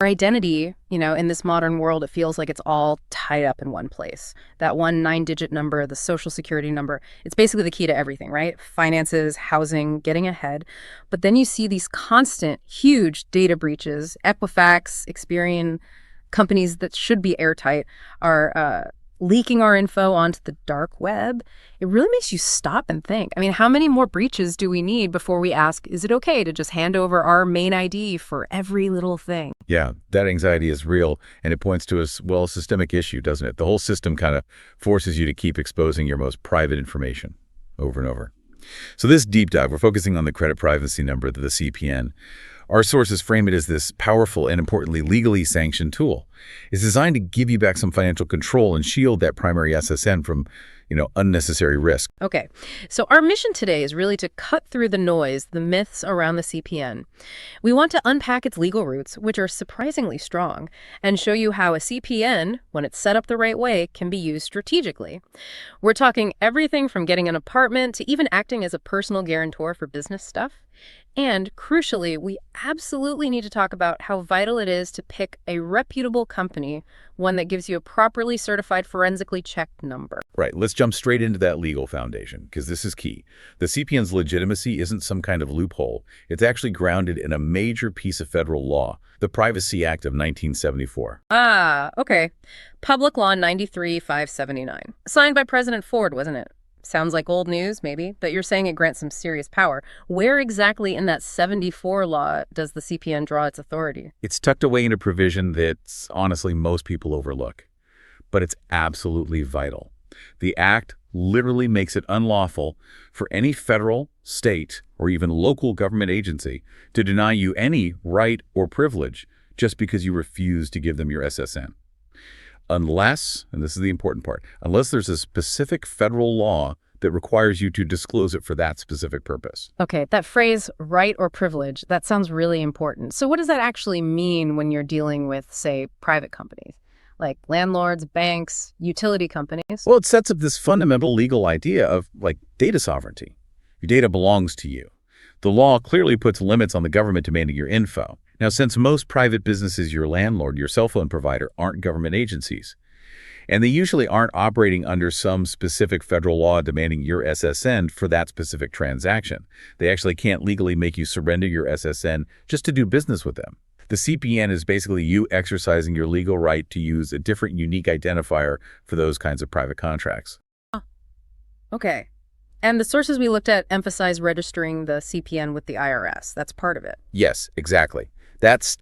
Our identity, in this modern world, it feels like it's all tied up in one place. That one 9-digit number, the social security number, it's basically the key to everything, right? Finances, housing, getting ahead. But then you see these constant, huge data breaches. Equifax, Experian, companies that should be airtight are leaking our info onto the dark web. It really makes you stop and think. I mean, how many more breaches do we need before we ask, is it okay to just hand over our main ID for every little thing? Yeah, that anxiety is real, and it points to a systemic issue, doesn't it? The whole system kind of forces you to keep exposing your most private information over and over. So this deep dive, we're focusing on the credit privacy number, the CPN. Our sources frame it as this powerful and, importantly, legally sanctioned tool. It's designed to give you back some financial control and shield that primary SSN from, unnecessary risk. Okay, so our mission today is really to cut through the noise, the myths around the CPN. We want to unpack its legal roots, which are surprisingly strong, and show you how a CPN, when it's set up the right way, can be used strategically. We're talking everything from getting an apartment to even acting as a personal guarantor for business stuff. And crucially, we absolutely need to talk about how vital it is to pick a reputable company, one that gives you a properly certified, forensically checked number. Right, let's jump straight into that legal foundation, because this is key. The CPN's legitimacy isn't some kind of loophole. It's actually grounded in a major piece of federal law, the Privacy Act of 1974. Ah, okay. Public Law 93-579. Signed by President Ford, wasn't it? Sounds like old news, maybe, but you're saying it grants some serious power. Where exactly in that 74 law does the CPN draw its authority? It's tucked away in a provision that, honestly, most people overlook. But it's absolutely vital. The Act literally makes it unlawful for any federal, state, or even local government agency to deny you any right or privilege just because you refuse to give them your SSN. Unless, and this is the important part, unless there's a specific federal law that requires you to disclose it for that specific purpose. Okay, that phrase, right or privilege, that sounds really important. So what does that actually mean when you're dealing with, say, private companies? Like landlords, banks, utility companies? Well, it sets up this fundamental legal idea of, data sovereignty. Your data belongs to you. The law clearly puts limits on the government demanding your info. Now, since most private businesses, your landlord, your cell phone provider, aren't government agencies, and they usually aren't operating under some specific federal law demanding your SSN for that specific transaction. They actually can't legally make you surrender your SSN just to do business with them. The CPN is basically you exercising your legal right to use a different unique identifier for those kinds of private contracts. Okay. And the sources we looked at emphasize registering the CPN with the IRS. That's part of it. Yes, exactly. That's